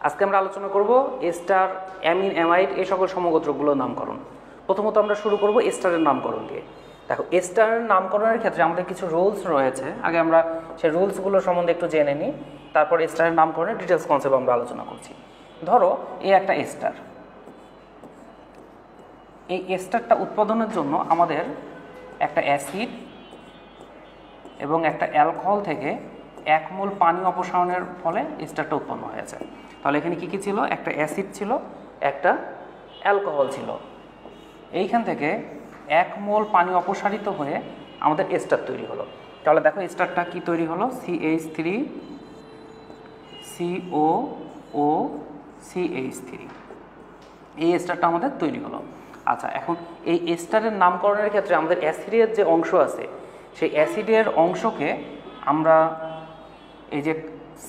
আজকে আমরা আলোচনা করব এস্টার, অ্যামিন, অ্যামাইড এই সকল সমগোত্রগুলোর নামকরণ। প্রথমত আমরা শুরু করব এস্টারের নামকরণ দিয়ে। দেখো, এস্টারের নামকরণের ক্ষেত্রে আমাদের কিছু রুলস রয়েছে। আগে আমরা সেই রুলসগুলো সম্বন্ধে একটু জেনে নিই, তারপর এস্টারের নামকরণের ডিটেলস কনসেপ্ট আমরা আলোচনা করছি। ধরো এই একটা এস্টার, এই এস্টারটা উৎপাদনের জন্য আমাদের একটা অ্যাসিড এবং একটা অ্যালকোহল থেকে 1 মোল পানি অপসারণের ফলে এস্টারটা উৎপন্ন হয়েছে। তাহলে এখানে কী কী ছিল? একটা অ্যাসিড ছিল, একটা অ্যালকোহল ছিল। এইখান থেকে 1 মোল পানি অপসারিত হয়ে আমাদের এস্টার তৈরি হলো। তাহলে দেখো এস্টারটা কি তৈরি হলো? CH3 COO CH3, এই এস্টারটা আমাদের তৈরি হলো। আচ্ছা, এখন এই এস্টারের নামকরণের ক্ষেত্রে আমাদের অ্যাসিডের যে অংশ আছে, সেই অ্যাসিডের অংশকে আমরা এই যে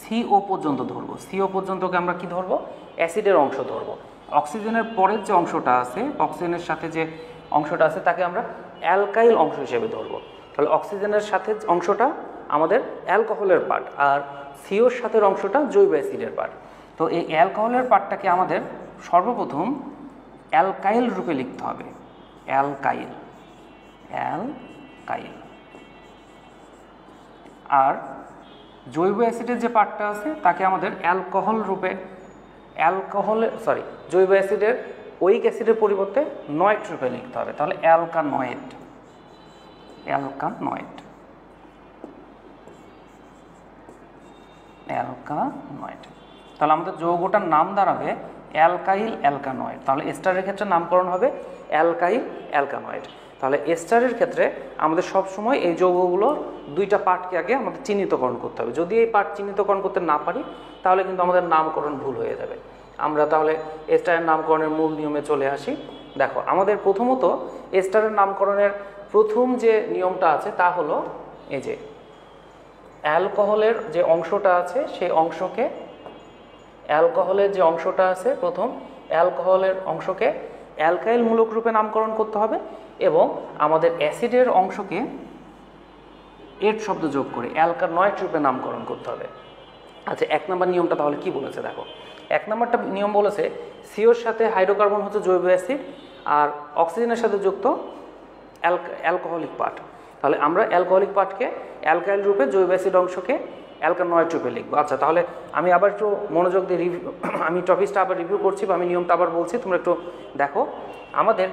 CO পর্যন্ত ধরবো। CO পর্যন্তকে আমরা কি ধরবো? অ্যাসিডের অংশ ধরবো। অক্সিজেনের পরের যে অংশটা আছে, অক্সিজেনের সাথে যে অংশটা আছে তাকে আমরা অ্যালকাইল অংশ হিসেবে ধরবো। তাহলে অক্সিজেনের সাথে অংশটা আমাদের অ্যালকোহলের পার্ট, আর COর সাথে অংশটা জৈব অ্যাসিডের পার্ট। তো এই অ্যালকোহলের পার্টটাকে আমাদের সর্বপ্রথম অ্যালকাইল রূপে লিখতে হবে। Alkyl, alkyl. আর জৈব অ্যাসিডের যে পার্টটা আছে তাকে আমাদের অ্যালকোহল রূপে, জৈব অ্যাসিডের ওইক অ্যাসিডের পরিবর্তে নয়েট রূপে লিখতে হবে। তাহলে অ্যালকানয়েড, অ্যালকানয়েড, অ্যালকানয়েড। তাহলে আমাদের যৌগটার নাম দাঁড়াবে অ্যালকাইল অ্যালকানয়েড। তাহলে এস্টারের ক্ষেত্রে নামকরণ হবে অ্যালকাইল অ্যালকানয়েড। তাহলে এস্টারের ক্ষেত্রে আমাদের সবসময় এই যৌগগুলো দুইটা পার্টকে আগে আমাদের চিহ্নিতকরণ করতে হবে। যদি এই পার্ট চিহ্নিতকরণ করতে না পারি তাহলে কিন্তু আমাদের নামকরণ ভুল হয়ে যাবে। আমরা তাহলে এস্টারের নামকরণের মূল নিয়মে চলে আসি। দেখো, আমাদের প্রথমত এস্টারের নামকরণের প্রথম যে নিয়মটা আছে তা হলো এই যে অ্যালকোহলের যে অংশটা আছে সেই অংশকে, অ্যালকোহলের যে অংশটা আছে প্রথম অ্যালকোহলের অংশকে অ্যালকাইল মূলক রূপে নামকরণ করতে হবে এবং আমাদের অ্যাসিডের অংশকে এড শব্দ যোগ করে অ্যালকানয়েড রূপে নামকরণ করতে হবে। আচ্ছা, 1 নম্বর নিয়মটা তাহলে কি বলেছে দেখো। 1 নম্বরটা নিয়ম বলেছে সিওর সাথে হাইড্রোকার্বন হচ্ছে জৈব অ্যাসিড আর অক্সিজেনের সাথে যুক্ত অ্যালকোহলিক পার্ট। তাহলে আমরা অ্যালকোহলিক পার্টকে অ্যালকাইল রূপে, জৈব অ্যাসিড অংশকে অ্যালকানয়েড রূপে লিখবো। আচ্ছা, তাহলে আমি আবার একটু মনোযোগ দিয়ে আমি টপিকটা আবার রিভিউ করছি বা আমি নিয়মটা আবার বলছি, তোমরা একটু দেখো। আমাদের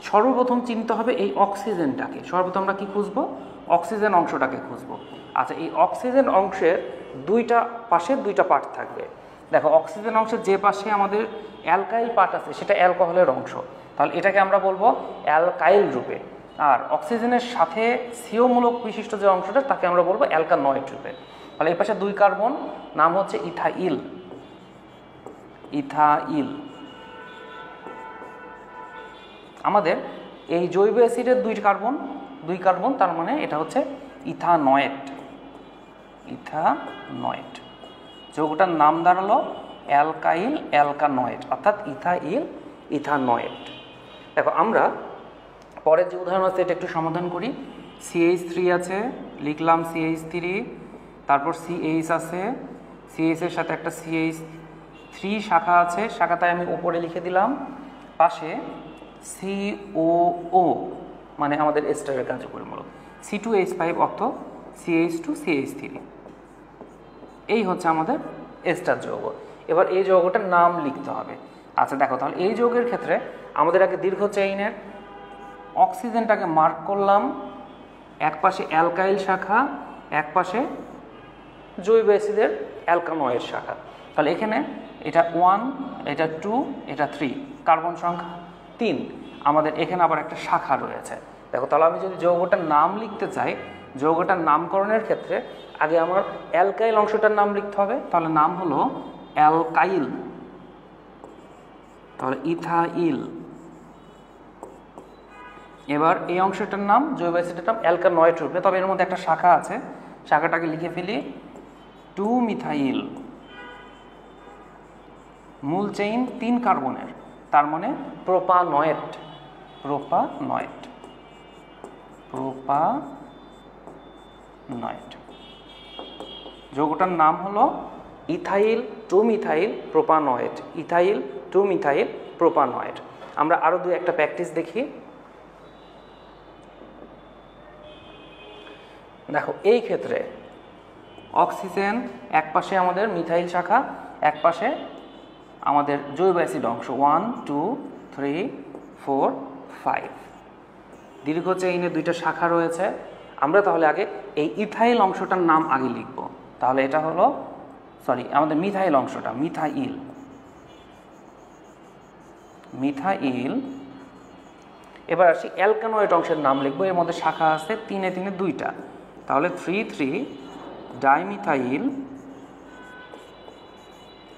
সর্বপ্রথম চিনতে হবে এই অক্সিজেনটাকে। সর্বপ্রথম আমরা কি খুঁজবো? অক্সিজেন অংশটাকে খুঁজবো। আচ্ছা, এই অক্সিজেন অংশের দুইটা পাশে দুইটা পার্ট থাকবে। দেখো, অক্সিজেন অংশের যে পাশে আমাদের অ্যালকাইল পার্ট আছে সেটা অ্যালকোহলের অংশ, তাহলে এটাকে আমরা বলবো অ্যালকাইল রূপে। আর অক্সিজেনের সাথে CO মূলক বিশিষ্ট যে অংশটা তাকে আমরা বলবো অ্যালকানয়েড রূপে। তাহলে এই পাশে 2 কার্বন, নাম হচ্ছে ইথাইল, ইথাইল। আমাদের এই জৈব অ্যাসিডের 2 কার্বন, তার মানে এটা হচ্ছে ইথানয়েড, ইথানয়েড। যৌগটার নাম দাঁড়ালো অ্যালকাইল অ্যালকানয়েড, অর্থাৎ ইথাইল ইথানয়েড। দেখো, আমরা পরের যে উদাহরণ আছে এটা একটু সমাধান করি। CH3 আছে, লিখলাম CH3, তারপর CH আছে, CH এর সাথে একটা CH3 শাখা আছে, শাখাটায় আমি উপরে লিখে দিলাম, পাশে COO মানে আমাদের এস্টারের কার্যকরীমূলক, C2H5 অর্থ CH2CH3। এই হচ্ছে আমাদের এস্টার যৌগ। এবার এই যৌগটার নাম লিখতে হবে। আচ্ছা দেখো, তাহলে এই যৌগের ক্ষেত্রে আমাদের আগে দীর্ঘ চেইনের অক্সিজেনটাকে মার্ক করলাম, এক পাশে অ্যালকাইল শাখা, এক পাশে জৈব অ্যাসিডের অ্যালকানয়েড শাখা। তাহলে এখানে এটা 1, এটা 2, এটা 3, কার্বন সংখ্যা 3। আমাদের এখানে আবার একটা শাখা রয়েছে। দেখো, তাহলে আমি যদি যৌগটার নাম লিখতে চাই, যৌগটার নামকরণের ক্ষেত্রে আগে আমার অ্যালকাইল অংশটার নাম লিখতে হবে। তাহলে নাম হলো অ্যালকাইল, তাহলে ইথাইল। এবার এই অংশটার নাম, জৈব অ্যাসিডের নাম অ্যালকানয়েড রূপে, তবে এর মধ্যে একটা শাখা আছে, শাখাটাকে লিখে ফেলি 2 মিথাইল। মূল চেইন 3 কার্বনের, তার মানে প্রোপানয়েড, প্রোপানয়েড, প্রোপানয়েড। যৌগটার নাম হলো ethyl two methyl propanoate, ethyl two methyl propanoate. আমরা আরও একটা প্র্যাকটিস দেখি। দেখো এই ক্ষেত্রে অক্সিজেন এক পাশে আমাদের মিথাইল শাখা, এক পাশে আমাদের জৈব অ্যাসিড অংশ 1 2 3 4 5, দীর্ঘ চেইনে দুইটা শাখা রয়েছে। আমরা তাহলে আগে এই ইথাইল অংশটার নাম আগে লিখব। তাহলে এটা হলো আমাদের মিথাইল অংশটা, মিথাইল, মিথাইল। এবার আসি অ্যালকানয়েড অংশের নাম লিখবো। এর মধ্যে শাখা আছে 3 3 2টা, তাহলে 3 ডাইমিথাইল,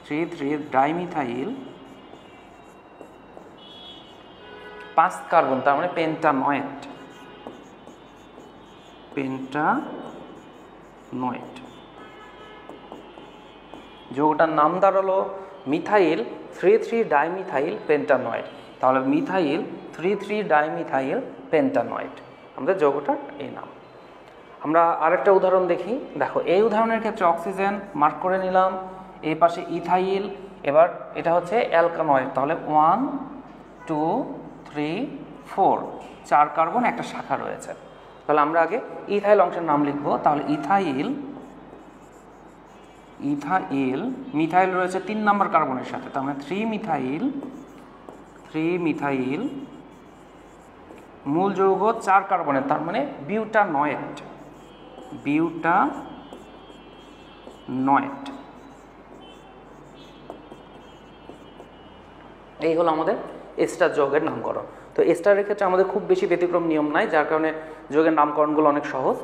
3 ডাইমিথাইল 5 কার্বন, তার মানে পেন্টানয়েড, পেন্টানয়েড। যৌগটার নাম দাঁড়ালো মিথাইল 3 ডাইমিথাইল পেন্টানয়েড। তাহলে মিথাইল 3 ডাইমিথাইল পেন্টানয়েড আমাদের যৌগটার এই নাম। আমরা আরেকটা উদাহরণ দেখি। দেখো এই উদাহরণের ক্ষেত্রে অক্সিজেন মার্ক করে নিলাম, এই পাশে ইথাইল, এবার এটা হচ্ছে অ্যালকানয়েড। তাহলে 1 2 3 4, 4 কার্বন, একটা শাখা রয়েছে। তাহলে আমরা আগে ইথাইল অংশের নাম লিখব। তাহলে ইথাইল, ইথাইল, মিথাইল রয়েছে 3 নম্বর কার্বনের সাথে, তার মানে 3 মিথাইল, মূল যৌগ 4 কার্বনের, তার মানে বিউটানয়েড, বিউটানয়েড। এই হলো আমাদের এস্টার যৌগের নামকরণ। তো এস্টারের ক্ষেত্রে আমাদের খুব বেশি ব্যতিক্রম নিয়ম নাই, যার কারণে যৌগের নামকরণগুলো অনেক সহজ।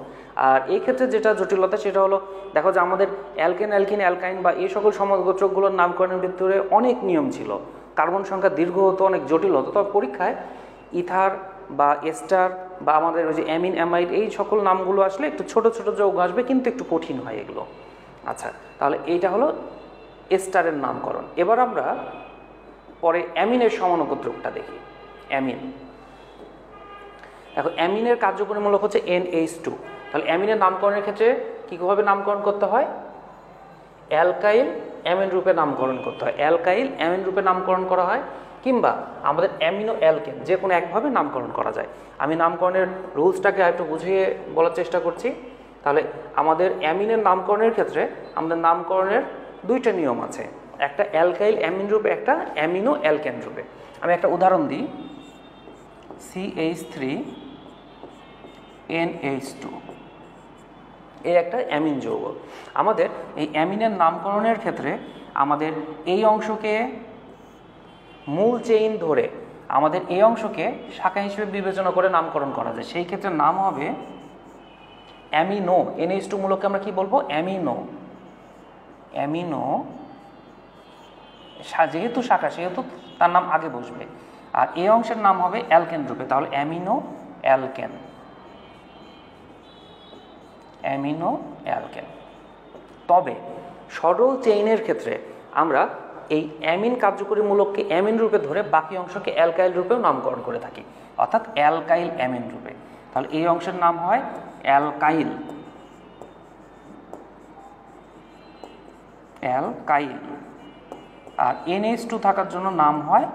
আর এই ক্ষেত্রে যেটা জটিলতা সেটা হলো, দেখো যে আমাদের অ্যালকেন, অ্যালকিন, অ্যালকাইন বা এই সকল সমাজগোচকগুলোর নামকরণের ভিতরে অনেক নিয়ম ছিল, কার্বন সংখ্যা দীর্ঘ হতো, অনেক জটিল হতো। তবে পরীক্ষায় ইথার বা এস্টার বা আমাদের ওই যে অ্যামিন, অ্যামাইড, এই সকল নামগুলো আসলে একটু ছোট ছোট যৌগ আসবে, কিন্তু একটু কঠিন হয় এগুলো। আচ্ছা, তাহলে এইটা হলো এস্টারের নামকরণ। এবার আমরা পরে অ্যামিনের সমানুপদ্রবটা দেখি। অ্যামিন, দেখো অ্যামিনের কার্যকরীমূলক হচ্ছে NH2। তাহলে অ্যামিনের নামকরণের ক্ষেত্রে কীভাবে নামকরণ করতে হয়? অ্যালকাইল অ্যামিন রূপে নামকরণ করতে হয়, অ্যালকাইল অ্যামিন রূপে নামকরণ করা হয়, কিংবা আমাদের অ্যামিনো অ্যালকেন, যে কোনো একভাবে নামকরণ করা যায়। আমি নামকরণের রুলসটাকে আরেকটু বুঝিয়ে বলার চেষ্টা করছি। তাহলে আমাদের অ্যামিনের নামকরণের ক্ষেত্রে আমাদের নামকরণের 2টা নিয়ম আছে, একটা অ্যালকাইল অ্যামিন রূপে, একটা অ্যামিনো অ্যালকেন রূপে। আমি একটা উদাহরণ দিই, CH3NH2, এই একটা অ্যামিন যৌগ। আমাদের এই অ্যামিনের নামকরণের ক্ষেত্রে আমাদের এই অংশকে মূল চেইন ধরে আমাদের এই অংশকে শাখা হিসেবে বিবেচনা করে নামকরণ করা যায়। সেই ক্ষেত্রে নাম হবে অ্যামিনো। NH2 মূলককে আমরা কি বলবো? Amino, amino. যেহেতু শাখা সেহেতু তার নাম আগে বসবে। আর এই অংশের নাম হবে অ্যালকেন রূপে, তাহলে অ্যামিনো অ্যালকেন, অ্যামিনো অ্যালকেন। তবে সরল চেইনের ক্ষেত্রে আমরা এই অ্যামিন কার্যকরীমূলককে অ্যামিন রূপে ধরে বাকি অংশকে অ্যালকাইল রূপেও নামকরণ করে থাকি, অর্থাৎ অ্যালকাইল অ্যামিন রূপে। তাহলে এই অংশের নাম হয় অ্যালকাইল, অ্যালকাইল। আর NH2 থাকার জন্য নাম হয়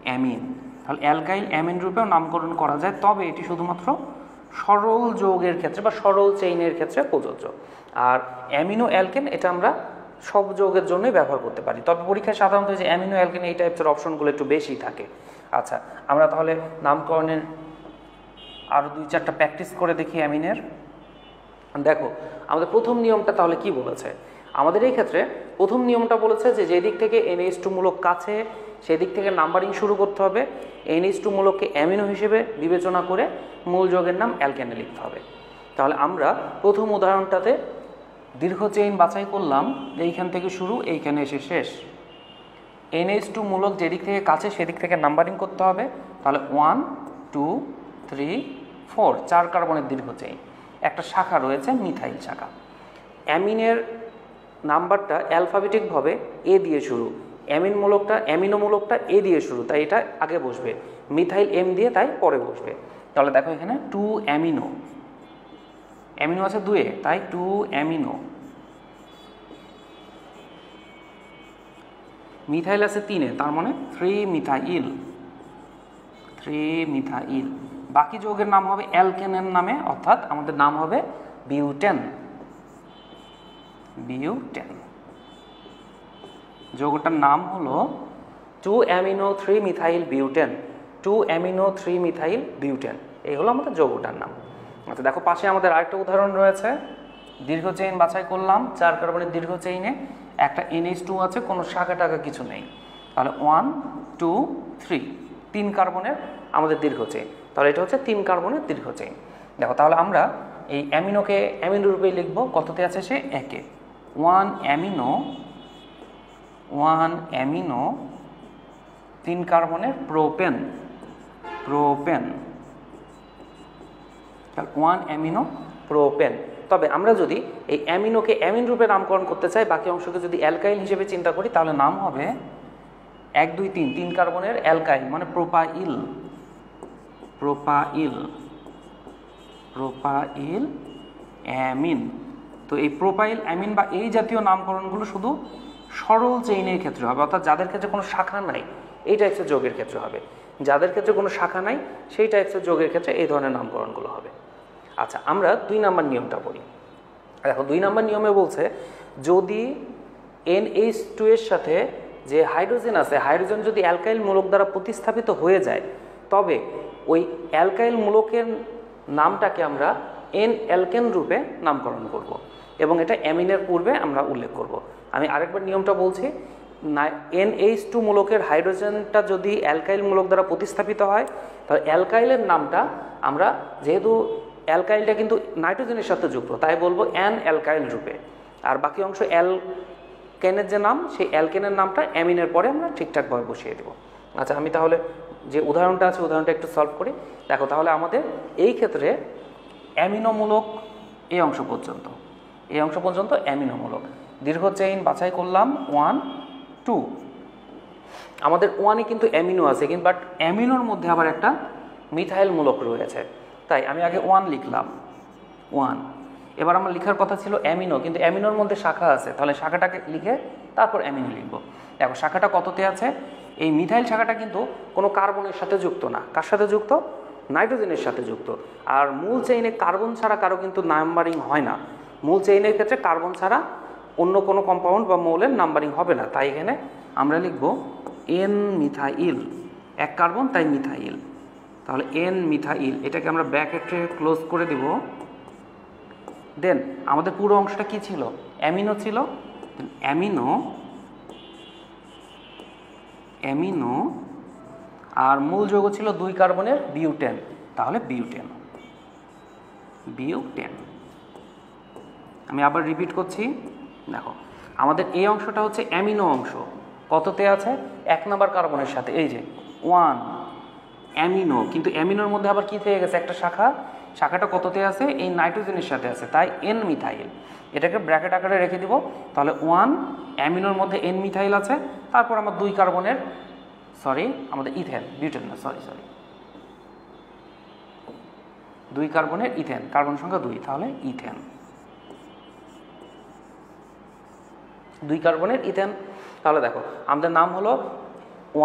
অ্যামিন। তাহলে অ্যালকাইল অ্যামিন রূপেও নামকরণ করা যায়, তবে এটি শুধুমাত্র সরল যৌগের ক্ষেত্রে বা সরল চেইনের ক্ষেত্রে প্রযোজ্য। আর অ্যামিনো অ্যালকেন এটা আমরা সব যৌগের জন্যই ব্যবহার করতে পারি, তবে পরীক্ষায় সাধারণত যে অ্যামিনো অ্যালকেন এই টাইপের অপশনগুলো একটু বেশি থাকে। আচ্ছা, আমরা তাহলে নামকরণের আরও 2-4টা প্র্যাকটিস করে দেখি অ্যামিনের। দেখো আমাদের প্রথম নিয়মটা তাহলে কি বলেছে? আমাদের এই ক্ষেত্রে প্রথম নিয়মটা বলেছে যে যেদিক থেকে NH2 মূলক কাছে সেদিক থেকে নাম্বারিং শুরু করতে হবে, NH2 মূলককে অ্যামিনো হিসেবে বিবেচনা করে মূল যৌগের নাম অ্যালকেনে লিখতে হবে। তাহলে আমরা প্রথম উদাহরণটাতে দীর্ঘ চেইন বাছাই করলাম, এইখান থেকে শুরু এইখানে এসে শেষ। NH2 মূলক যেদিক থেকে কাছে সেদিক থেকে নাম্বারিং করতে হবে। তাহলে 1 2 3 4, 4 কার্বনের দীর্ঘ চেইন, একটা শাখা রয়েছে মিথাইল শাখা। অ্যামিনের নাম্বারটা অ্যালফাবেটিকভাবে A দিয়ে শুরু, অ্যামিনো মূলকটা A দিয়ে শুরু, তাই এটা আগে বসবে। মিথাইল M দিয়ে, তাই পরে বসবে। তাহলে দেখো এখানে 2 অ্যামিনো, অ্যামিনো আছে 2 তাই 2 অ্যামিনো। মিথাইল আছে 3-এ, তার মানে 3 মিথাইল, 3 মিথাইল। বাকি যৌগের নাম হবে অ্যালকেনের নামে, অর্থাৎ আমাদের নাম হবে বিউটেন, বিউটেন। যৌগটার নাম হলো 2-amino-3 methyl butane, 2-amino-3 methyl butane. এই হলো আমাদের যৌগটার নাম। আচ্ছা দেখো পাশে আমাদের আরেকটা উদাহরণ রয়েছে। দীর্ঘ চেইন বাছাই করলাম, 4 কার্বনের দীর্ঘ চেইনে একটা NH2 আছে, কোনো শাখা টাকা কিছু নেই। তাহলে 1 2 3, 3 কার্বনের আমাদের দীর্ঘ চেইন। তাহলে এটা হচ্ছে 3 কার্বনের দীর্ঘ চেইন। দেখো তাহলে আমরা এই অ্যামিনোকে অ্যামিনো রূপেই লিখব। কততে আছে সে? 1-এ। 1 অ্যামিনো 3 কার্বনের প্রোপেন, প্রোপেন। 1 amino propane. তবে আমরা যদি এই অ্যামিনোকে অ্যামিন রূপে নামকরণ করতে চাই, বাকি অংশকে যদি অ্যালকাইল হিসেবে চিন্তা করি, তাহলে নাম হবে 1 2 3, 3 কার্বনের অ্যালকাইল মানে প্রোপাইল, প্রোপাইল, প্রোপাইল অ্যামিন। তো এই প্রোপাইল অ্যামিন বা এই জাতীয় নামকরণগুলো শুধু সরল চেইনের ক্ষেত্রে হবে, অর্থাৎ যাদের ক্ষেত্রে কোনো শাখা নাই এই টাইপসের যৌগের ক্ষেত্রে হবে। যাদের ক্ষেত্রে কোনো শাখা নাই সেই টাইপসের যৌগের ক্ষেত্রে এই ধরনের নামকরণগুলো হবে। আচ্ছা আমরা 2 নম্বর নিয়মটা পড়ি। দেখো 2 নম্বর নিয়মে বলছে যদি NH2 এর সাথে যে হাইড্রোজেন আছে, হাইড্রোজেন যদি অ্যালকাইল মূলক দ্বারা প্রতিস্থাপিত হয়ে যায়, তবে ওই অ্যালকাইল মূলকের নামটাকে আমরা N-অ্যালকেন রূপে নামকরণ করব এবং এটা অ্যামিনের পূর্বে আমরা উল্লেখ করব। আমি আরেকবার নিয়মটা বলছি। NH2 মূলকের হাইড্রোজেনটা যদি অ্যালকাইল মূলক দ্বারা প্রতিস্থাপিত হয়, তাহলে অ্যালকাইলের নামটা আমরা, যেহেতু অ্যালকাইলটা কিন্তু নাইট্রোজেনের সাথে যুক্ত, তাই বলবো N-অ্যালকাইল রূপে। আর বাকি অংশ অ্যালকেনের যে নাম, সেই অ্যালকেনের নামটা অ্যামিনের পরে আমরা ঠিকঠাকভাবে বসিয়ে দেব। আচ্ছা আমি তাহলে যে উদাহরণটা আছে উদাহরণটা একটু সলভ করি। দেখো তাহলে আমাদের এই ক্ষেত্রে অ্যামিনোমূলক এই অংশ পর্যন্ত, এই অংশ পর্যন্ত অ্যামিনোমূলক। দীর্ঘ চেইন বাছাই করলাম 1 2। আমাদের 1-এ কিন্তু অ্যামিনো আছে, কিন্তু বাট অ্যামিনোর মধ্যে আবার একটা মিথাইল মূলক রয়েছে, তাই আমি আগে 1 লিখলাম, 1। এবার আমার লেখার কথা ছিল অ্যামিনো, কিন্তু অ্যামিনোর মধ্যে শাখা আছে, তাহলে শাখাটাকে লিখে তারপর অ্যামিনো লিখব। দেখো শাখাটা কততে আছে? এই মিথাইল শাখাটা কিন্তু কোনো কার্বনের সাথে যুক্ত না। কার সাথে যুক্ত? নাইট্রোজেনের সাথে যুক্ত। আর মূল চেইনে কার্বন ছাড়া কারো কিন্তু নাম্বারিং হয় না। মূল চেইনের ক্ষেত্রে কার্বন ছাড়া অন্য কোনো কম্পাউন্ড বা মৌলের নাম্বারিং হবে না, তাই এখানে আমরা লিখব N মিথাইল, 1 কার্বন তাই মিথাইল। তাহলে N মিথাইল, এটাকে আমরা ব্র্যাকেটে ক্লোজ করে দেব। দেন আমাদের পুরো অংশটা কি ছিল? অ্যামিনো ছিল। অ্যামিনো, অ্যামিনো আর মূল যৌগ ছিল 2 কার্বনের বিউটেন, তাহলে বিউটেন, বিউটেন। আমি আবার রিপিট করছি। দেখো আমাদের এই অংশটা হচ্ছে অ্যামিনো অংশ। কততে আছে? 1 নাম্বার কার্বনের সাথে, এই যে 1 অ্যামিনো, কিন্তু অ্যামিনোর মধ্যে আবার কি থেকে গেছে? একটা শাখা। শাখাটা কততে আছে? এই নাইট্রোজেনের সাথে আছে, তাই N মিথাইল। এটাকে ব্র্যাকেট আকারে রেখে দিব। তাহলে 1 অ্যামিনোর মধ্যে N মিথাইল আছে, তারপর আমার 2 কার্বনের, সরি আমাদের ইথেন, বিউটেন না, সরি 2 কার্বনের ইথেন, কার্বন সংখ্যা 2, তাহলে ইথেন, 2 কার্বনের ইথেন। তাহলে দেখো আমাদের নাম হলো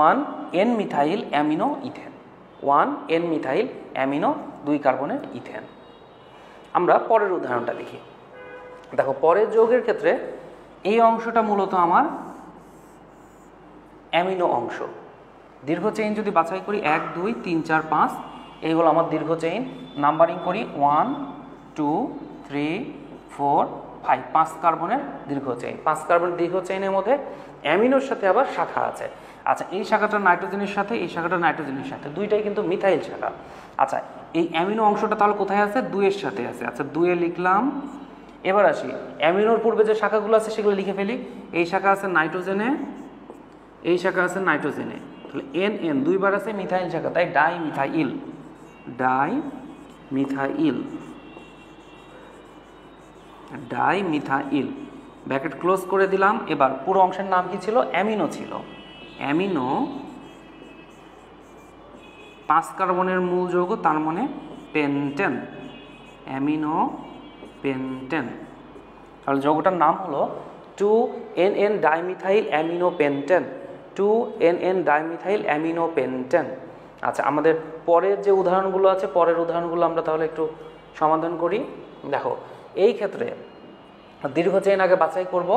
1 N methyl amino ethane, 1 N methyl amino 2 কার্বনের ইথেন। আমরা পরের উদাহরণটা দেখি। দেখো পরের যৌগের ক্ষেত্রে এই অংশটা মূলত আমার অ্যামিনো অংশ। দীর্ঘ চেইন যদি বাছাই করি 1 2 3 4 5, এইগুলো আমার দীর্ঘ চেইন। নাম্বারিং করি 1 2 3 4 5, 5 কার্বনের দীর্ঘ চেইন। 5 কার্বনের দীর্ঘ চেইনের মধ্যে অ্যামিনোর সাথে আবার শাখা আছে। আচ্ছা এই শাখাটা নাইট্রোজেনের সাথে, এই শাখাটা নাইট্রোজেনের সাথে, দুইটাই কিন্তু মিথাইল শাখা। আচ্ছা এই অ্যামিনো অংশটা তাহলে কোথায় আছে? 2 এর সাথে আছে। আচ্ছা 2 এ লিখলাম। এবার আসি অ্যামিনোর পূর্বে যে শাখাগুলো আছে সেগুলো লিখে ফেলি। এই শাখা আছে নাইট্রোজেনে, এই শাখা আছে নাইট্রোজেনে, তাহলে NN 2 বার আছে মিথাইল শাখা, তাই die methyl, die methyl, die methyl, bracket close করে দিলাম। এবার পুরো অংশের নাম কি ছিল? অ্যামিনো ছিল। অ্যামিনো 5 কার্বনের মূল যৌগ, তার মানে পেন্টেন, অ্যামিনো পেন্টেন। তাহলে যৌগটার নাম হলো 2NN dimethyl amino pentane 2NN dimethyl aminopentane. আচ্ছা, আমাদের পরের যে উদাহরণগুলো আছে, পরের উদাহরণগুলো আমরা তাহলে একটু সমাধান করি। দেখো, এই ক্ষেত্রে দীর্ঘ চেইন আগে বাছাই করব,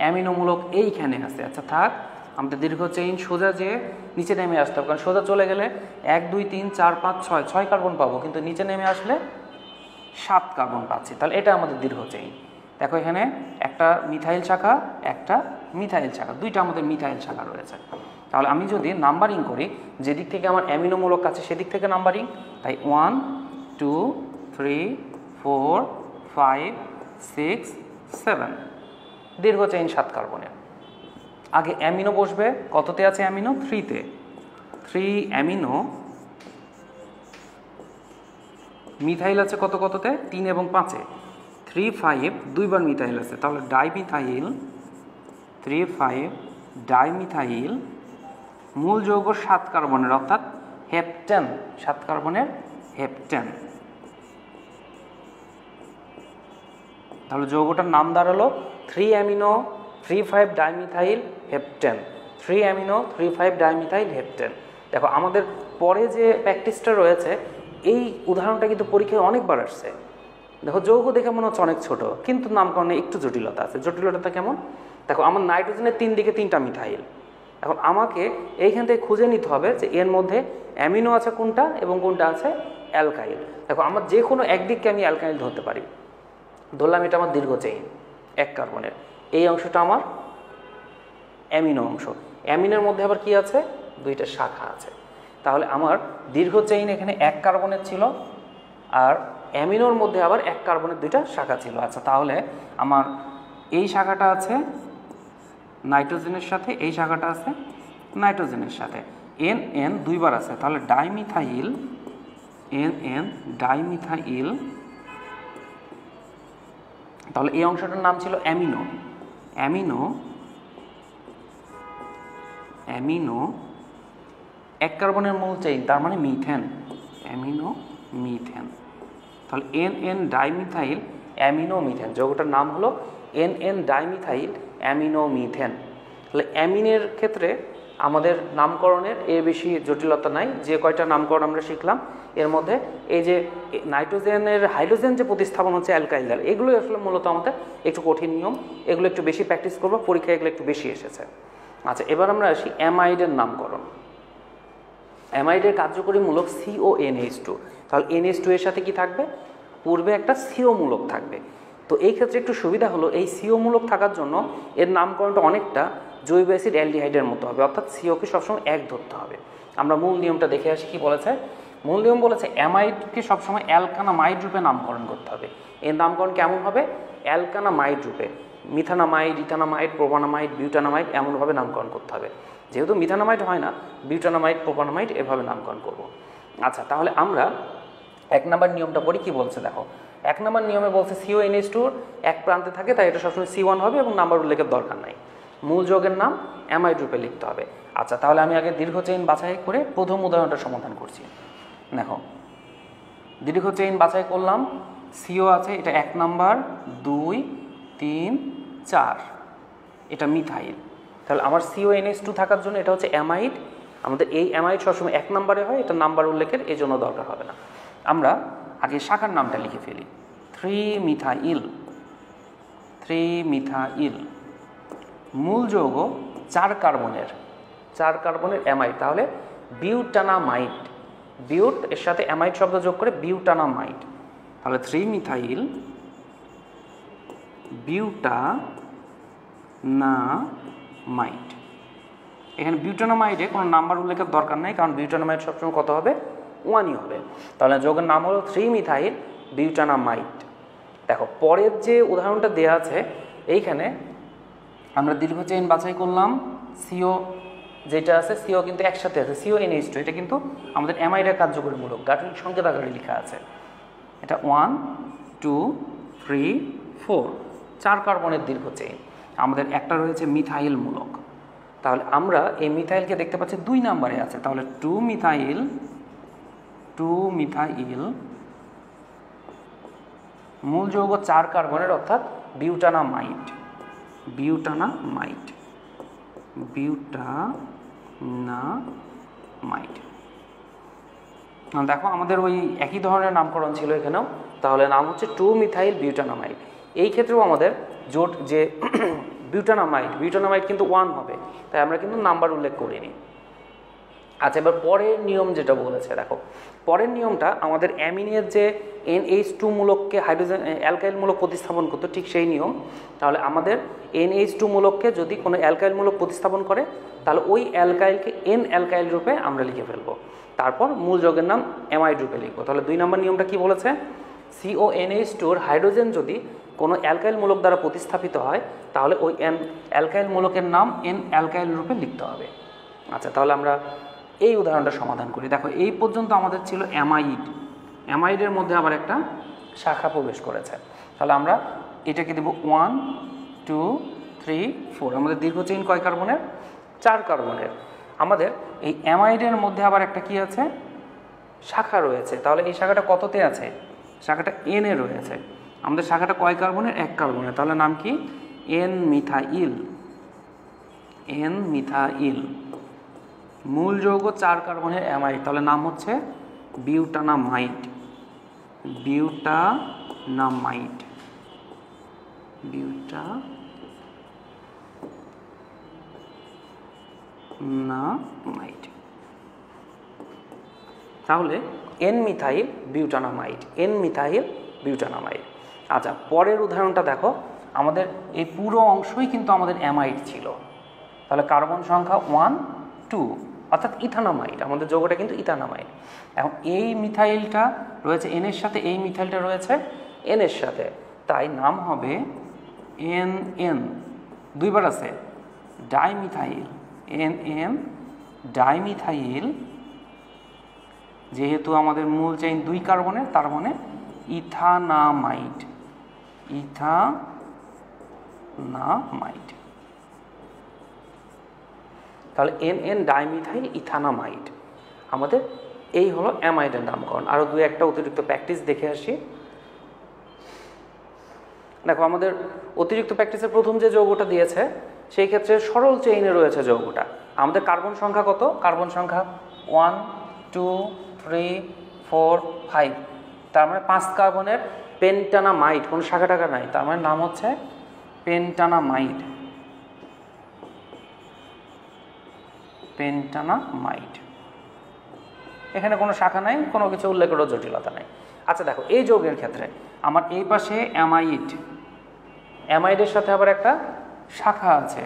অ্যামিনোমূলক এইখানে আছে। আচ্ছা থাক, আমাদের দীর্ঘ চেইন সোজা যে নিচে নেমে আসতে হবে, কারণ সোজা চলে গেলে 1 2 3 4 5 6 কার্বন পাবো, কিন্তু নিচে নেমে আসলে 7 কার্বন পাচ্ছি। তাহলে এটা আমাদের দীর্ঘ চেইন। দেখো এখানে একটা মিথাইল শাখা, একটা মিথাইল শাখা, দুইটা আমাদের মিথাইল শাখা রয়েছে। তাহলে আমি যদি নাম্বারিং করি, যেদিক থেকে আমার অ্যামিনোমূলক আছে সেদিক থেকে নাম্বারিং, তাই 1 2 3 4 5 6 7, দীর্ঘ চেইন 7 কার্বনের। আগে অ্যামিনো বসবে, কততে আছে অ্যামিনো? 3-তে। 3 অ্যামিনো। মিথাইল আছে কততে? 3 এবং 5-এ। 3 5 দুইবার মিথাইল আছে, তাহলে ডাইমিথাইল, 3 5 ডাইমিথাইল, মূল যৌগ 7 কার্বনের, অর্থাৎ হেপটেন, 7 কার্বনের হেপটেন। তাহলে যৌগটার নাম দাঁড়ালো 3 amino 3 5 dimethyl heptane, 3 amino 3 5 dimethyl heptane. দেখো আমাদের পরে যে প্র্যাকটিসটা রয়েছে, এই উদাহরণটা কিন্তু পরীক্ষায় অনেকবার আসছে। দেখো যৌগ দেখে মনে হচ্ছে অনেক ছোট, কিন্তু নামকরণে একটু জটিলতা আছে। জটিলতা কেমন? দেখো আমার নাইট্রোজেনের 3 দিকে 3টা মিথাইল। এখন আমাকে এইখান থেকে খুঁজে নিতে হবে যে এর মধ্যে অ্যামিনো আছে কোনটা এবং কোনটা আছে অ্যালকাইল। দেখো আমার যে কোনো একদিককে আমি অ্যালকাইল ধরতে পারি। ধরলাম এটা আমার দীর্ঘ চেইন 1 কার্বনের, এই অংশটা আমার অ্যামিনো অংশ। অ্যামিনোর মধ্যে আবার কি আছে? 2টা শাখা আছে। তাহলে আমার দীর্ঘ চেইন এখানে 1 কার্বনের ছিল, আর অ্যামিনোর মধ্যে আবার 1 কার্বনের 2টা শাখা ছিল। আচ্ছা তাহলে আমার এই শাখাটা আছে নাইট্রোজেনের সাথে, এই শাখাটা আছে নাইট্রোজেনের সাথে। NN দুইবার আছে, তাহলে ডাইমিথাইল, NN ডাইমিথাইল। তাহলে এই অংশটার নাম ছিল অ্যামিনো। অ্যামিনো, অ্যামিনো 1 কার্বনের মূল চেইন, তার মানে মিথেন, অ্যামিনো মিথেন। তাহলে NN ডাইমিথাইল অ্যামিনো মিথেন, যৌগটার নাম হলো NN ডাইমিথাইল অ্যামিনো মিথেন। তাহলে অ্যামিনের ক্ষেত্রে আমাদের নামকরণের এর বেশি জটিলতা নাই। যে কয়টা নামকরণ আমরা শিখলাম এর মধ্যে এই যে নাইট্রোজেনের হাইড্রোজেন যে প্রতিস্থাপন হচ্ছে অ্যালকাইল দ্বারা, এগুলোই আসলে মূলত আমাদের একটু কঠিন নিয়ম, এগুলো একটু বেশি প্র্যাকটিস করবো, পরীক্ষায় এগুলো একটু বেশি এসেছে। আচ্ছা এবার আমরা আসি অ্যামাইডের নামকরণ। অ্যামাইডের কার্যকরী মূলক CONH2। তাহলে NH2 এর সাথে কি থাকবে? পূর্বে একটা CO মূলক থাকবে। তো এই ক্ষেত্রে একটু সুবিধা হলো, এই CO মূলক থাকার জন্য এর নামকরণটা অনেকটা জৈব অ্যাসিড অ্যালডিহাইডের মতো হবে, অর্থাৎ COকে সবসময় 1 ধরতে হবে। আমরা মূল নিয়মটা দেখে আসি কি বলেছে। মূল নিয়ম বলেছে অ্যামাইডকে সবসময় অ্যালকানামাইড রূপে নামকরণ করতে হবে। এর নামকরণ কেমন হবে? অ্যালকানামাইড রূপে, মিথানামাইড, ইথানামাইড, প্রোপানামাইড, বিউটানামাইড এমনভাবে নামকরণ করতে হবে। যেহেতু মিথানামাইড হয় না, বিউটানামাইড, প্রোপানামাইড এভাবে নামকরণ করব। আচ্ছা তাহলে আমরা 1 নম্বর নিয়মটা পড়ি, কি বলছে দেখো। 1 নম্বর নিয়মে বলছে CONH2 এক প্রান্তে থাকে, তাই এটা সবসময় C1 হবে এবং নাম্বার উল্লেখের দরকার নাই। মূল যৌগের নাম অ্যামাইড রূপে লিখতে হবে। আচ্ছা তাহলে আমি আগে দীর্ঘ চেইন বাছাই করে প্রথম উদাহরণটা সমাধান করছি। দেখো দীর্ঘ চেইন বাছাই করলাম, CO আছে, এটা 1 নাম্বার 2 3 4, এটা মিথাইল। তাহলে আমার CONH2 থাকার জন্য এটা হচ্ছে অ্যামাইড। আমাদের এই অ্যামাইড সবসময় 1 নাম্বারে হয়, এটা নাম্বার উল্লেখের এই জন্য দরকার হবে না। আমরা আগে শাখার নামটা লিখে ফেলি, 3 মিথাইল, 3 মিথাইল। মূল যৌগ 4 কার্বনের, 4 কার্বনের অ্যামাইড, তাহলে বিউটানামাইড। বিউট এর সাথে অ্যামাইড শব্দ যোগ করে বিউটানামাইড। তাহলে 3 মিথাইল বিউটানামাইড। এখানে বিউটানামাইডে কোনো নাম্বার উল্লেখের দরকার নেই, কারণ বিউটানামাইড সবসময় কত হবে? 1ই হবে। তাহলে যৌগের নাম হলো 3 মিথাইল বিউটানামাইড। দেখো পরের যে উদাহরণটা দেওয়া আছে, এইখানে আমরা দীর্ঘ চেইন বাছাই করলাম। CO যেটা আছে, CO কিন্তু একসাথে আছে, CONH2, এটা কিন্তু আমাদের অ্যামাইডের কার্যকরী মূলক, গাঠনিক সংকেত আকারে লেখা আছে। এটা 1 2 3 4, 4 কার্বনের দীর্ঘ চেইন। আমাদের একটা রয়েছে মিথাইল মূলক। তাহলে আমরা এই মিথাইলকে দেখতে পাচ্ছি 2 নম্বরে আছে, তাহলে 2 মিথাইল মূল যৌগ 4 কার্বনের, অর্থাৎ বিউটানামাইড। বিউটানামাইড, ইথানামাইড। দেখো আমাদের ওই একই ধরনের নামকরণ ছিল এখানেও, তাহলে নাম হচ্ছে 2-মিথাইল বিউটানামাইড। এই ক্ষেত্রেও আমাদের জোট যে বিউটানামাইড কিন্তু 1 হবে, তাই আমরা কিন্তু নাম্বার উল্লেখ করিনি। আচ্ছা, এবার পরের নিয়ম যেটা বলেছে, দেখো পরের নিয়মটা আমাদের অ্যামিনের যে NH2 মূলককে হাইড্রোজেন অ্যালকাইল মূলক প্রতিস্থাপন করতো, ঠিক সেই নিয়ম। তাহলে আমাদের NH2 মূলককে যদি কোনো অ্যালকাইল মূলক প্রতিস্থাপন করে, তাহলে ওই অ্যালকাইলকে N অ্যালকাইল রূপে আমরা লিখে ফেলবো, তারপর মূল যৌগের নাম অ্যামাইড রূপে লিখবো। তাহলে 2 নম্বর নিয়মটা কি বলেছে, CONH2 হাইড্রোজেন যদি কোনো অ্যালকাইল মূলক দ্বারা প্রতিস্থাপিত হয়, তাহলে ওই অ্যালকাইল মূলকের নাম N অ্যালকাইল রূপে লিখতে হবে। আচ্ছা, তাহলে আমরা এই উদাহরণটা সমাধান করি। দেখো এই পর্যন্ত আমাদের ছিল অ্যামাইডের মধ্যে আবার একটা শাখা প্রবেশ করেছে। তাহলে আমরা এটাকে দেব 1 2 3 4। আমাদের দীর্ঘ চেইন কয় কার্বনের? 4 কার্বনের। আমাদের এই অ্যামাইডের মধ্যে আবার একটা কি আছে? শাখা রয়েছে। তাহলে এই শাখাটা কততে আছে? শাখাটা N এ রয়েছে। আমাদের শাখাটা কয় কার্বনের? 1 কার্বনের। তাহলে নাম কি? N methyl. মূল যৌগ 4 কার্বনের অ্যামাইড, তাহলে নাম হচ্ছে বিউটানামাইড। তাহলে N মিথাইল বিউটানামাইড। আচ্ছা, পরের উদাহরণটা দেখো, আমাদের এই পুরো অংশই কিন্তু আমাদের অ্যামাইড ছিল। তাহলে কার্বন সংখ্যা 1 2, অর্থাৎ ইথানামাইড। আমাদের যৌগটা কিন্তু ইথানামাইড। এখন এই মিথাইলটা রয়েছে N এর সাথে, এই মিথাইলটা রয়েছে N এর সাথে, তাই নাম হবে NN। 2 বার আছে ডাইমিথাইল, NN ডাইমিথাইল। যেহেতু আমাদের মূল চেইন 2 কার্বনের, তার মানে ইথানামাইড। তাহলে NN ডাইমিথাইল ইথানামাইড। আমাদের এই হলো অ্যামাইডের নামকরণ। আরও 2-1টা অতিরিক্ত প্র্যাকটিস দেখে আসি। দেখো আমাদের অতিরিক্ত প্র্যাকটিসের প্রথম যে যৌগটা দিয়েছে, সেই ক্ষেত্রে সরল চেইনে রয়েছে যৌগটা। আমাদের কার্বন সংখ্যা কত? কার্বন সংখ্যা 1 2 3 4 5। তার মানে 5 কার্বনের পেন্টানামাইড, কোনো শাখা টাখা নাই, তার মানে নাম হচ্ছে পেন্টানামাইড। এখানে কোনো শাখা নাই, কোনো কিছু উল্লেখেরও জটিলতা নাই। আচ্ছা দেখো এই যৌগের ক্ষেত্রে আমার এই পাশে অ্যামাইডের সাথে আবার একটা শাখা আছে।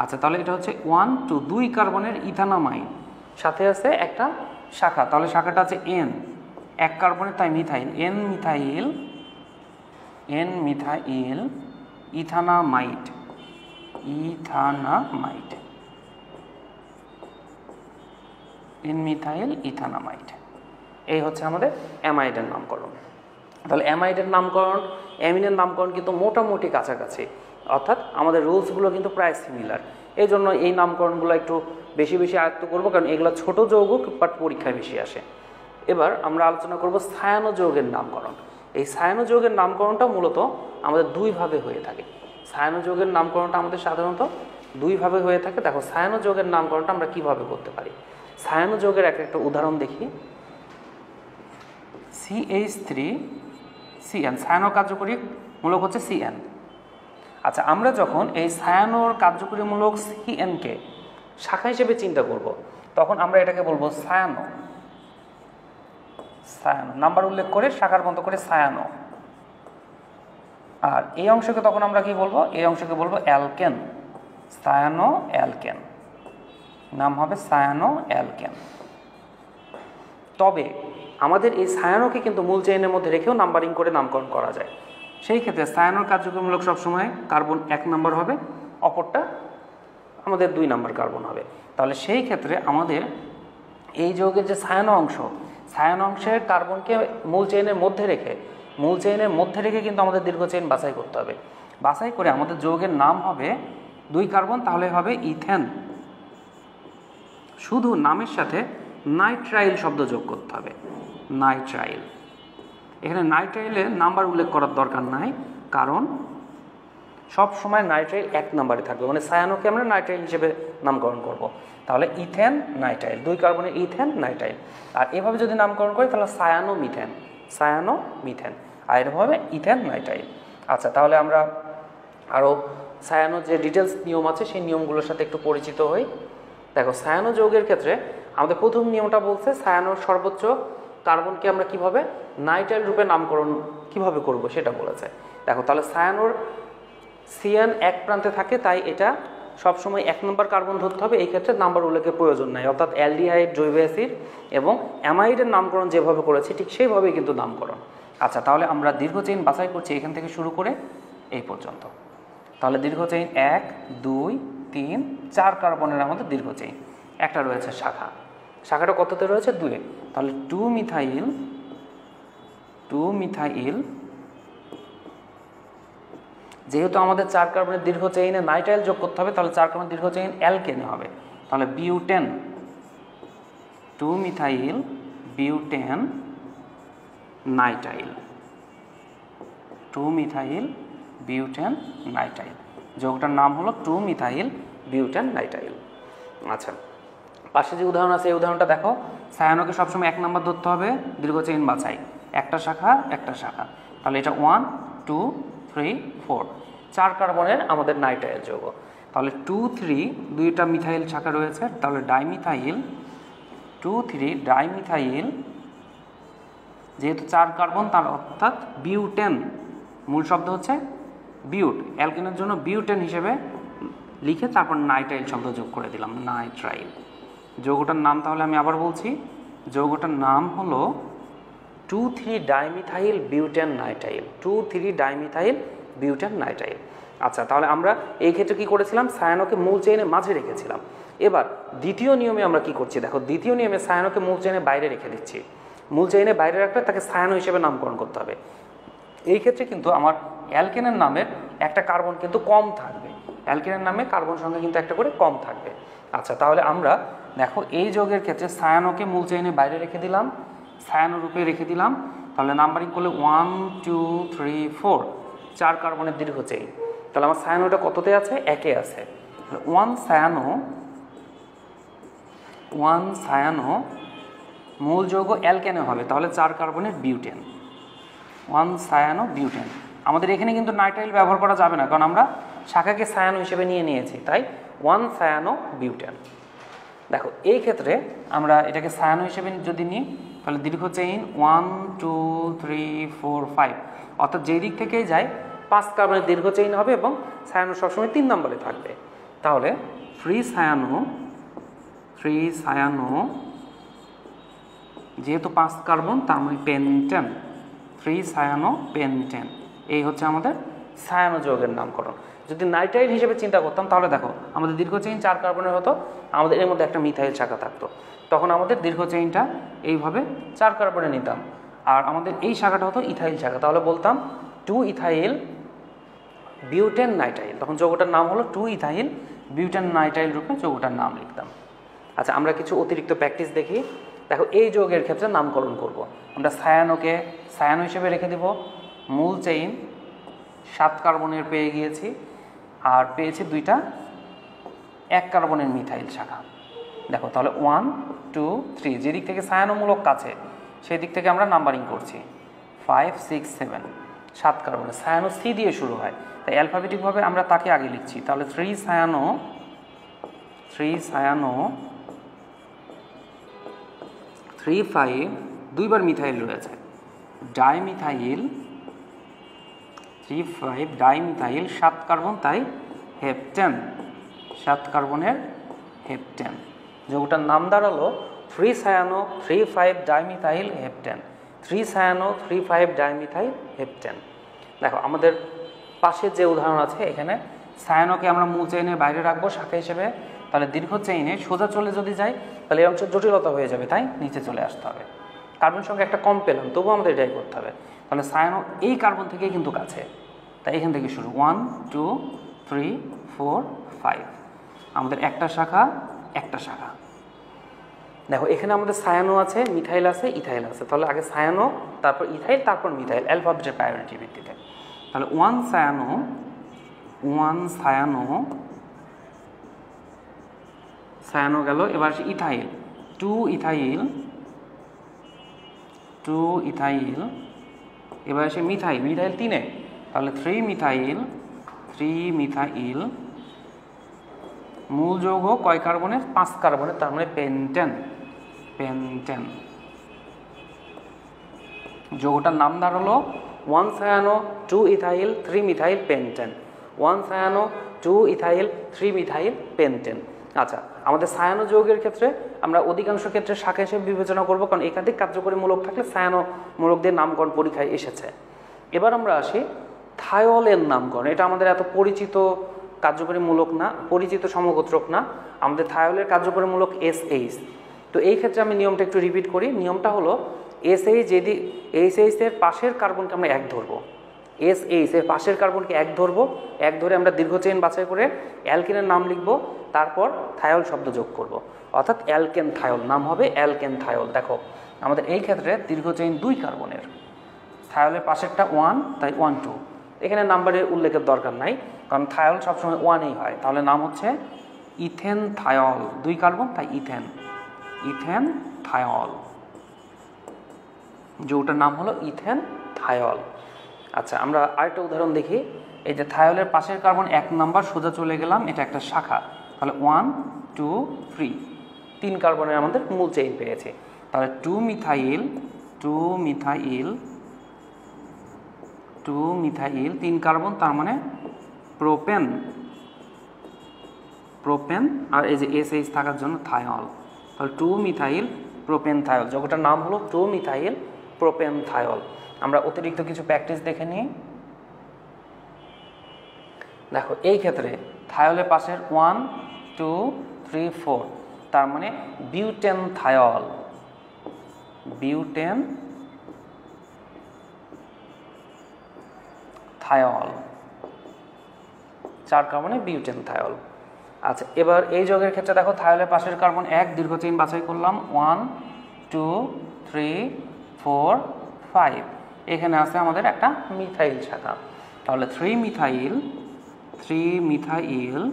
আচ্ছা, তাহলে এটা হচ্ছে 1 2 2 কার্বনের ইথানামাইড, সাথে আছে একটা শাখা, তাহলে শাখাটা আছে N 1 কার্বনের, তাই মিথাইল। N methyl ইথানামাইড। এই হচ্ছে আমাদের অ্যামাইডের নামকরণ। তাহলে অ্যামাইডের নামকরণ, অ্যামিনের নামকরণ কিন্তু মোটামুটি কাছাকাছি, অর্থাৎ আমাদের রুলসগুলো কিন্তু প্রায় সিমিলার। এই জন্য এই নামকরণগুলো একটু বেশি আয়ত্ত করব, কারণ এগুলো ছোট যৌগ, বাট পরীক্ষায় বেশি আসে। এবার আমরা আলোচনা করব ছায়ানো যৌগের নামকরণ। এই ছায়ানো যৌগের নামকরণটা মূলত আমাদের 2 ভাবে হয়ে থাকে। ছায়ানো যৌগের নামকরণটা আমাদের সাধারণত 2 ভাবে হয়ে থাকে। দেখো ছায়ানো যৌগের নামকরণটা আমরা কিভাবে করতে পারি। ছায়ানো যৌগের একটা উদাহরণ দেখি। CH3CN, ছায়ানোর কার্যকরী মূলক হচ্ছে CN। আচ্ছা, আমরা যখন এই ছায়ানোর কার্যকরী মূলক CN-কে শাখা হিসেবে চিন্তা করব, তখন আমরা এটাকে বলবো ছায়ানো। নাম্বার উল্লেখ করে শাখার মতো করে ছায়ানো। আর এই অংশকে তখন আমরা কি বলবো? এই অংশকে বলবো অ্যালকেন। ছায়ানো অ্যালকেন, নাম হবে ছায়ানো অ্যালকেন। তবে আমাদের এই ছায়ানোকে কিন্তু মূল চেইনের মধ্যে রেখেও নাম্বারিং করে নামকরণ করা যায়। সেই ক্ষেত্রে ছায়ানোর কার্যকরীমূলক সবসময় কার্বন 1 নম্বর হবে, অপরটা আমাদের 2 নম্বর কার্বন হবে। তাহলে সেই ক্ষেত্রে আমাদের এই যৌগের যে ছায়ানো অংশের কার্বনকে মূল চেইনের মধ্যে রেখে কিন্তু আমাদের দীর্ঘ চেইন বাছাই করতে হবে। বাছাই করে আমাদের যৌগের নাম হবে 2 কার্বন, তাহলে হবে ইথেন। শুধু নামের সাথে নাইট্রাইল শব্দ যোগ করতে হবে, নাইট্রাইল। এখানে নাইট্রাইলের নাম্বার উল্লেখ করার দরকার নাই, কারণ সব সময় নাইট্রাইল 1 নম্বরে থাকবে, মানে সায়ানোকে আমরা নাইট্রাইল হিসেবে নামকরণ করব। তাহলে ইথেন নাইট্রাইল, 2 কার্বনের ইথেন নাইট্রাইল। আর এভাবে যদি নামকরণ করি তাহলে সায়ানো মিথেন, আর এভাবে ইথেন নাইট্রাইল। আচ্ছা, তাহলে আমরা আরও সায়ানো যে ডিটেলস নিয়ম আছে সেই নিয়মগুলোর সাথে একটু পরিচিত হই। দেখো, সায়ানো যৌগের ক্ষেত্রে আমাদের প্রথম নিয়মটা বলছে সায়ানোর সর্বোচ্চ কার্বনকে আমরা কিভাবে নাইট্রাইল রূপে নামকরণ কিভাবে করব সেটা বলেছে। দেখো, তাহলে সায়ানোর সিএন এক প্রান্তে থাকে, তাই এটা সবসময় 1 নম্বর কার্বন ধরতে হবে। এই ক্ষেত্রে নাম্বার উল্লেখের প্রয়োজন নাই, অর্থাৎ অ্যালডিহাইড, জৈব অ্যাসিড এবং অ্যামাইডের নামকরণ যেভাবে করেছি ঠিক সেইভাবেই কিন্তু নামকরণ। আচ্ছা, তাহলে আমরা দীর্ঘ চেইন বাছাই করছি এখান থেকে শুরু করে এই পর্যন্ত। তাহলে দীর্ঘ চেইন 1, 2, 3, 4 কার্বনের আমাদের দীর্ঘ চেইন। একটা রয়েছে শাখাটা কততে রয়েছে? 2-এ। তাহলে 2 মিথাইল, যেহেতু আমাদের 4 কার্বনের দীর্ঘ চেইনে নাইট্রাইল যোগ করতে হবে, তাহলে 4 কার্বনের দীর্ঘ চেইন অ্যালকেনে হবে। তাহলে butane, 2 methyl butane nitrile, 2 methyl butane nitrile. যৌগটার নাম হলো 2 মিথাইল বিউটেন নাইট্রাইল। আচ্ছা, পাশে যে উদাহরণ আছে এই উদাহরণটা দেখো। সায়ানোকে সবসময় 1 নম্বর ধরতে হবে, দীর্ঘ চেইন বাছাই, একটা শাখা। তাহলে এটা 1, 2, 3, 4, 4 কার্বনের আমাদের নাইট্রাইল যৌগ। তাহলে 2, 3, 2টা মিথাইল শাখা রয়েছে, তাহলে ডাইমিথাইল, 2, 3 ডাইমিথাইল, যেহেতু 4 কার্বন তার অর্থাৎ বিউটেন, মূল শব্দ হচ্ছে বিউট, অ্যালকেনের জন্য বিউটেন হিসেবে লিখে তারপর নাইট্রাইল শব্দ যোগ করে দিলাম, নাইট্রাইল। যৌগটার নাম তাহলে আমি আবার বলছি, যৌগটার নাম হলো 2, 3 dimethyl butane nitrile, 2, 3 dimethyl butane nitrile. আচ্ছা, তাহলে আমরা এই ক্ষেত্রে কি করেছিলাম? সায়ানোকে মূল চেইনে মাঝে রেখেছিলাম। এবার দ্বিতীয় নিয়মে আমরা কি করছি দেখো, দ্বিতীয় নিয়মে সায়ানোকে মূল চেইনে বাইরে রেখে দিচ্ছি। মূল চেইনে বাইরে রাখলে তাকে সায়ানো হিসেবে নামকরণ করতে হবে। এই ক্ষেত্রে কিন্তু আমার অ্যালকেনের নামের একটা কার্বন কিন্তু কম থাকবে, অ্যালকেনের নামে কার্বন সংখ্যা কিন্তু একটা করে কম থাকবে। আচ্ছা, তাহলে আমরা দেখো এই যৌগের ক্ষেত্রে সায়ানোকে মূল চেইনে বাইরে রেখে দিলাম, সায়ানো রূপে রেখে দিলাম। তাহলে নাম্বারিং করলে 1, 2, 3, 4, 4 কার্বনের দীর্ঘ চেইন। তাহলে আমার সায়ানোটা কততে আছে? 1-এ আছে। 1 সায়ানো মূল যৌগ অ্যালকেনে হবে, তাহলে 4 কার্বনের বিউটেন, 1 সায়ানো বিউটেন। আমাদের এখানে কিন্তু নাইট্রাইল ব্যবহার করা যাবে না, কারণ আমরা শাখাকে সায়ানো হিসেবে নিয়েছি, তাই 1 সায়ানো বিউটেন। দেখো, এই ক্ষেত্রে আমরা এটাকে সায়ানো হিসেবে যদি নিই তাহলে দীর্ঘ চেইন 1, 2, 3, 4, 5, অর্থাৎ যেই দিক থেকেই যায় 5 কার্বনের দীর্ঘ চেইন হবে এবং সায়ানো সবসময় 3 নম্বরে থাকবে। তাহলে 3 সায়ানো, যেহেতু 5 কার্বন তার মানে পেন্টেন, 3 সায়ানো পেন্টেন। এই হচ্ছে আমাদের সায়ানো যৌগের নামকরণ। যদি নাইট্রাইল হিসেবে চিন্তা করতাম তাহলে দেখো আমাদের দীর্ঘ চেইন 4 কার্বনের হতো, আমাদের এর মধ্যে একটা মিথাইল শাখা থাকতো, তখন আমাদের দীর্ঘ চেইনটা এইভাবে 4 কার্বনে নিতাম, আর আমাদের এই শাখাটা হতো ইথাইল শাখা। তাহলে বলতাম 2 ইথাইল বিউটেন নাইট্রাইল, তখন যৌগটার নাম হলো 2 ইথাইল বিউটেন নাইট্রাইল রূপে যৌগটার নাম লিখতাম। আচ্ছা, আমরা কিছু অতিরিক্ত প্র্যাকটিস দেখি। দেখো, এই যৌগের ক্ষেত্রে নামকরণ করব, আমরা সায়ানোকে সায়ানো হিসেবে রেখে দিব, মূল চেইন 7 কার্বনের পেয়ে গিয়েছি, আর পেয়েছি 2টা 1 কার্বনের মিথাইল শাখা। দেখো, তাহলে 1, 2, 3, যেদিক থেকে সায়ানোমূলক কাছে সেই দিক থেকে আমরা নাম্বারিং করছি, 5, 6, 7, 7 কার্বনের। সায়ানো সি দিয়ে শুরু হয়, তাই অ্যালফাবেটিকভাবে আমরা তাকে আগে লিখছি। তাহলে 3 সায়ানো, 3, 5, 2বার মিথাইল রয়েছে, ডাইমিথাইল, 3, 5 ডাইমিথাইল, 7 কার্বন, তাই হেপটেন, 7 কার্বনের হেপটেন। যৌগটার নাম দাঁড়ালো 3 cyano 3, 5 dimethyl heptane, 3 cyano 3, 5 dimethyl heptane. দেখো, আমাদের পাশের যে উদাহরণ আছে এখানে সায়ানোকে আমরা মূল চেইনের বাইরে রাখবো শাখা হিসেবে, তাহলে দীর্ঘ চেইনে সোজা চলে যদি যাই তাহলে এই অংশের জটিলতা হয়ে যাবে, তাই নিচে চলে আসতে হবে। কার্বন সংখ্যা একটা কম পেলাম, তবুও আমাদের এটাই করতে হবে। তাহলে সায়ানো এই কার্বন থেকেই কিন্তু কাছে, তাই এখান থেকে শুরু, 1, 2, 3, 4, 5, আমাদের একটা শাখা। দেখো, এখানে আমাদের সায়ানো আছে, মিথাইল আছে, ইথাইল আছে, তাহলে আগে সায়ানো, তারপর ইথাইল, তারপর মিথাইল, অ্যালফাবেটের প্রায়োরিটি ভিত্তিতে। তাহলে 1 সায়ানো 1 সায়ানো গেল। এবার আসে ইথাইল, 2 ইথাইল, এবার আসে মিথাইল, মিথাইল 3-এ, তাহলে 3 মিথাইল, মূল যৌগ কয় কার্বনের? 5 কার্বনের, তার মানে পেন্টেন। যৌগটার নাম দাঁড়ালো 1 cyano 2 ethyl 3 methyl pentane. 1 cyano 2 ethyl 3 methyl pentane. আচ্ছা, আমাদের সায়ানো যৌগের ক্ষেত্রে আমরা অধিকাংশ ক্ষেত্রে শাখা হিসেবে বিবেচনা করব, কারণ একাধিক কার্যকরী মূলক থাকলে সায়ানো মূলকদের নামকরণ পরীক্ষায় এসেছে। এবার আমরা আসি থায়োলের নামকরণ। এটা আমাদের এত পরিচিত কার্যকরী মূলক না, পরিচিত সমগোত্রক না। আমাদের থায়োলের কার্যকরী মূলক SH। তো এই ক্ষেত্রে আমি নিয়মটা একটু রিপিট করি। নিয়মটা হলো SH যদি SH এর পাশের কার্বনকে আমরা 1 ধরবো, SH এর পাশের কার্বনকে 1 ধরবো, 1 ধরে আমরা দীর্ঘ চেইন বাছাই করে অ্যালকেনের নাম লিখব, তারপর থায়োল শব্দ যোগ করব, অর্থাৎ অ্যালকেন থায়োল, নাম হবে অ্যালকেন থায়োল। দেখো আমাদের এই ক্ষেত্রে দীর্ঘ চেইন 2 কার্বনের, থায়োলের পাশেরটা 1, তাই 1 2। এখানে নাম্বারের উল্লেখের দরকার নাই, কারণ থায়োল সবসময় 1-এই হয়। তাহলে নাম হচ্ছে ইথেন থায়োল, 2 কার্বন, তাই ইথেন থায়োল, যৌগটার নাম হলো ইথেন থায়োল। আচ্ছা, আমরা আরেকটা উদাহরণ দেখি। এই যে থায়োলের পাশের কার্বন 1 নাম্বার, সোজা চলে গেলাম, এটা একটা শাখা, তাহলে 1 2 3, 3 কার্বনের আমাদের মূল চেইন পেয়েছে। তাহলে 2 মিথাইল 3 কার্বন, তার মানে প্রোপেন, আর এই যে SH থাকার জন্য থায়োল। তাহলে 2 মিথাইল প্রোপেন থায়োল, যৌগটার নাম হলো 2 মিথাইল প্রোপেন থায়োল। আমরা অতিরিক্ত কিছু প্র্যাকটিস দেখে নিই। দেখো এই ক্ষেত্রে থায়োলের পাশের 1 2 3 4, তার মানে বিউটেন থায়োল, 4 কার্বনে বিউটেন থায়োল। আচ্ছা, এবার এই যৌগের ক্ষেত্রে দেখো থায়োলের পাশের কার্বন 1, দীর্ঘ চেইন বাছাই করলাম, 1 2 3 4 5, এখানে আছে আমাদের একটা মিথাইল শাখা। তাহলে 3 মিথাইল,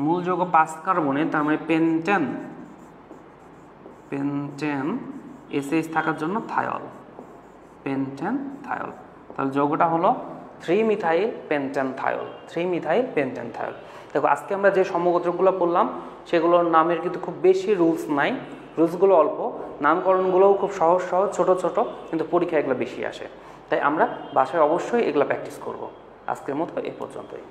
মূল যৌগ 5 কার্বনের, তার মানে পেন্টেন, SH থাকার জন্য থায়োল, পেন্টেন থায়োল। তাহলে যৌগটা হলো 3 মিথাইল পেন্টেন থায়োল। দেখো আজকে আমরা যে সমগোত্রকগুলো পড়লাম সেগুলোর নামের কিন্তু খুব বেশি রুলস নাই, রুলসগুলো অল্প, নামকরণগুলোও খুব সহজ ছোট ছোট, কিন্তু পরীক্ষা এগুলো বেশি আসে। তাই আমরা বাসায় অবশ্যই এগুলো প্র্যাকটিস করব। আজকের মতো এ পর্যন্তই।